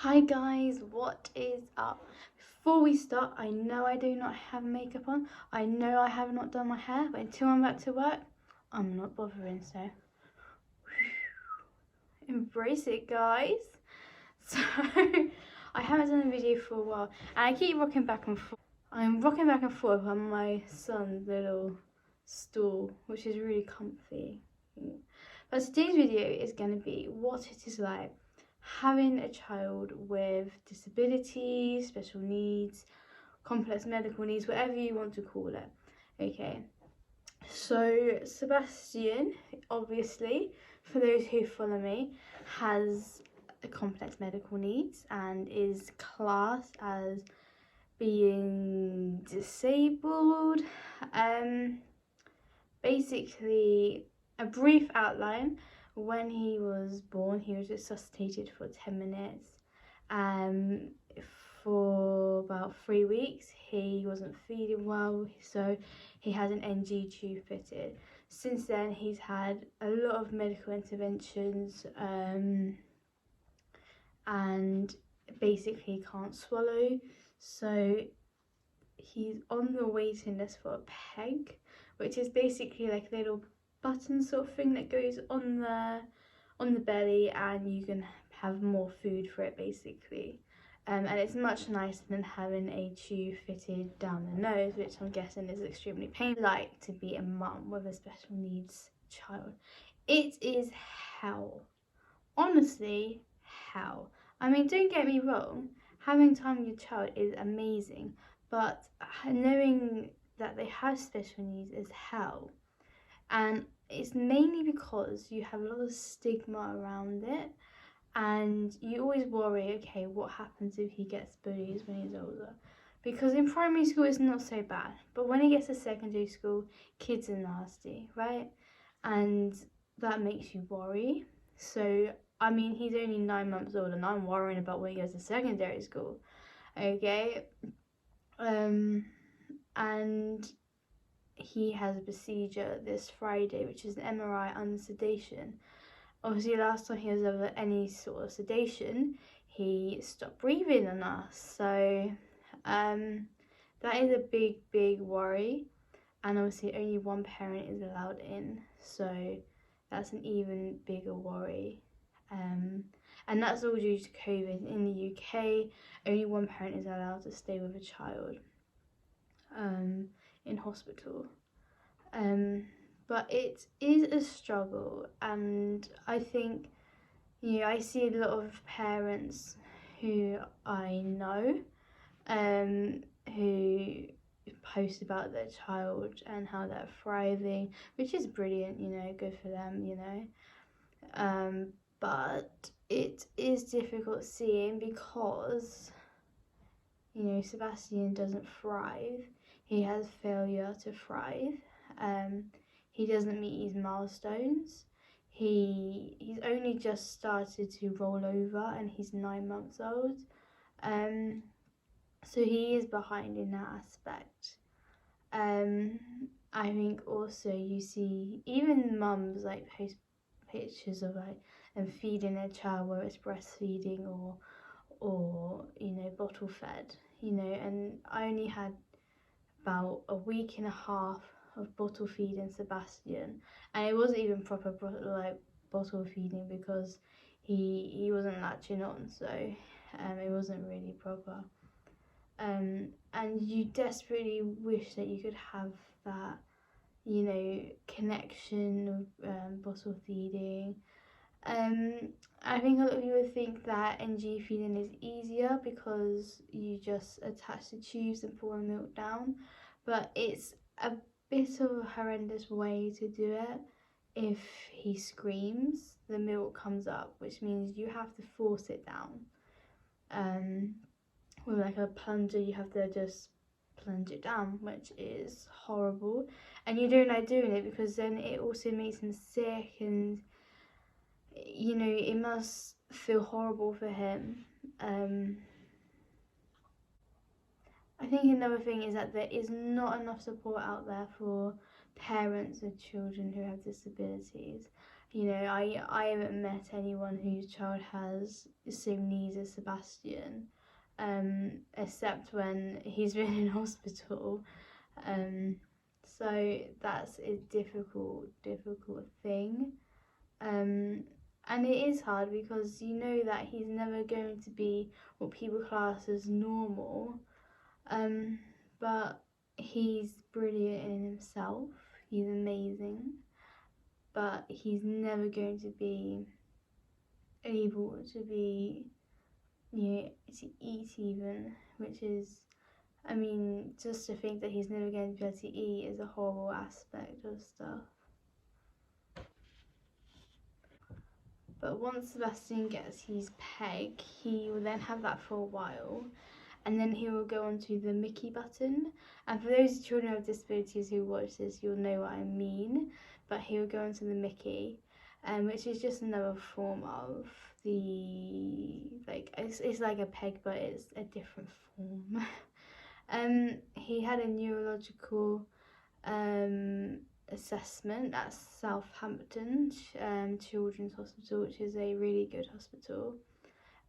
Hi guys, what is up? Before we start, I know I do not have makeup on. I know I have not done my hair, but until I'm back to work, I'm not bothering, so embrace it, guys. So, I haven't done a video for a while, and I keep rocking back and forth. I'm rocking back and forth on my son's little stool, which is really comfy. But today's video is going to be what it is like having a child with disabilities, special needs, complex medical needs, whatever you want to call it. Okay, so Sebastian, obviously, for those who follow me, has a complex medical needs and is classed as being disabled. Basically, a brief outline. When he was born, he was resuscitated for 10 minutes. Um, for about 3 weeks, he wasn't feeding well, so he had an NG tube fitted. Since then, he's had a lot of medical interventions, and basically can't swallow. So he's on the waiting list for a peg, which is basically like a little button sort of thing that goes on the belly, and you can have more food for it basically. And it's much nicer than having a tube fitted down the nose, which I'm guessing is extremely painful. Like to be a mum with a special needs child, it is hell. Honestly, hell. I mean, don't get me wrong, having time with your child is amazing, but knowing that they have special needs is hell. And it's mainly because you have a lot of stigma around it, and you always worry, okay, what happens if he gets bullied when he's older? Because in primary school it's not so bad, but when he gets to secondary school, kids are nasty, right? And that makes you worry. So I mean, he's only 9 months old, and I'm worrying about when he goes to secondary school. Okay, and he has a procedure this Friday, which is an MRI under sedation. Obviously, last time he was under any sort of sedation, he stopped breathing on us. So that is a big worry. And obviously, only one parent is allowed in. So that's an even bigger worry. And that's all due to COVID. In the UK, only one parent is allowed to stay with a child in hospital. But it is a struggle, and I think, I see a lot of parents who I know who post about their child and how they're thriving, which is brilliant, good for them, but it is difficult seeing because, Sebastian doesn't thrive. He has failure to thrive. He doesn't meet his milestones. He's only just started to roll over, and he's 9 months old. So he is behind in that aspect. I think also you see even mums like post pictures of like them feeding their child, whether it's breastfeeding or bottle fed, and I only had about a week and a half of bottle feeding Sebastian, and it wasn't even proper bottle feeding because he wasn't latching on, so it wasn't really proper. And you desperately wish that you could have that, connection of bottle feeding. I think a lot of people think that NG feeding is easier because you just attach the tubes and pour the milk down, but it's a bit of a horrendous way to do it. If he screams, the milk comes up, which means you have to force it down. With like a plunger, you have to just plunge it down, which is horrible. And you don't like doing it because then it also makes him sick, and it must feel horrible for him. I think another thing is that there is not enough support out there for parents of children who have disabilities. You know, I haven't met anyone whose child has the same needs as Sebastian, except when he's been in hospital. So that's a difficult thing. And it is hard because you know that he's never going to be what people class as normal. But he's brilliant in himself. He's amazing. But he's never going to be able to be, you know, to eat even, which is, I mean, just to think that he's never going to be able to eat is a horrible aspect of stuff. But once Sebastian gets his peg, he will then have that for a while, and then he will go on to the Mickey button. And for those children with disabilities who watch this, you'll know what I mean. But he will go on to the Mickey, which is just another form of the, like, it's like a peg, but it's a different form. He had a neurological assessment at Southampton Children's Hospital, which is a really good hospital.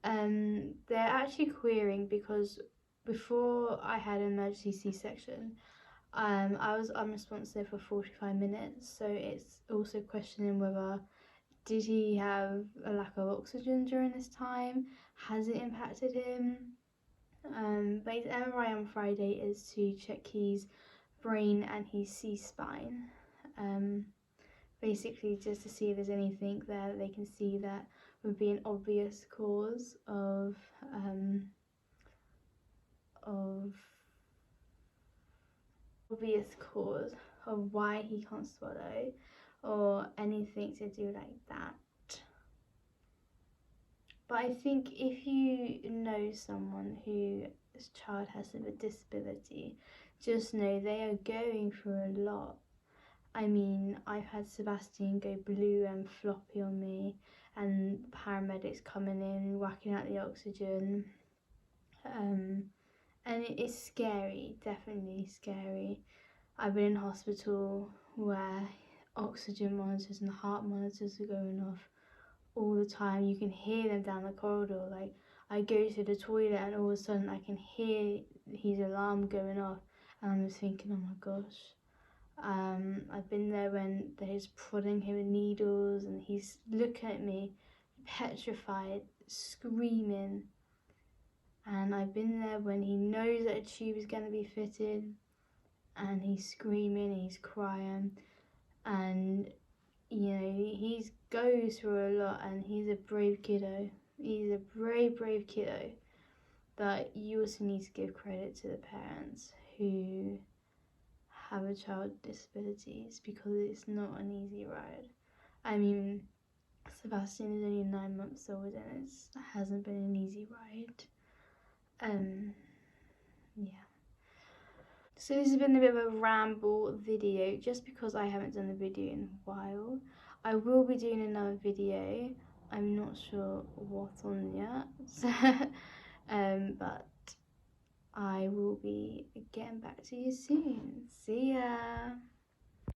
They're actually querying because before I had an emergency C-section, I was unresponsive for 45 minutes, so it's also questioning whether did he have a lack of oxygen during this time? Has it impacted him? But his MRI on Friday is to check his brain and his C-spine. Basically just to see if there's anything there that they can see that would be an obvious cause of why he can't swallow or anything to do like that. But I think if you know someone whose child has a disability, just know they are going through a lot. I mean, I've had Sebastian go blue and floppy on me, and paramedics coming in, whacking out the oxygen. And it is scary, definitely scary. I've been in hospital where oxygen monitors and heart monitors are going off all the time. You can hear them down the corridor. Like, I go to the toilet and all of a sudden I can hear his alarm going off, and I'm just thinking, oh my gosh. I've been there when they're just prodding him with needles and he's looking at me petrified, screaming. And I've been there when he knows that a tube is going to be fitted and he's screaming, he's crying, and you know, he goes through a lot, and he's a brave kiddo. He's a brave kiddo. But you also need to give credit to the parents who have a child with disabilities, because it's not an easy ride. I mean, Sebastian is only 9 months old and it hasn't been an easy ride. Yeah. So this has been a bit of a ramble video, just because I haven't done a video in a while. I will be doing another video. I'm not sure what on yet. But I will be getting back to you soon. See ya!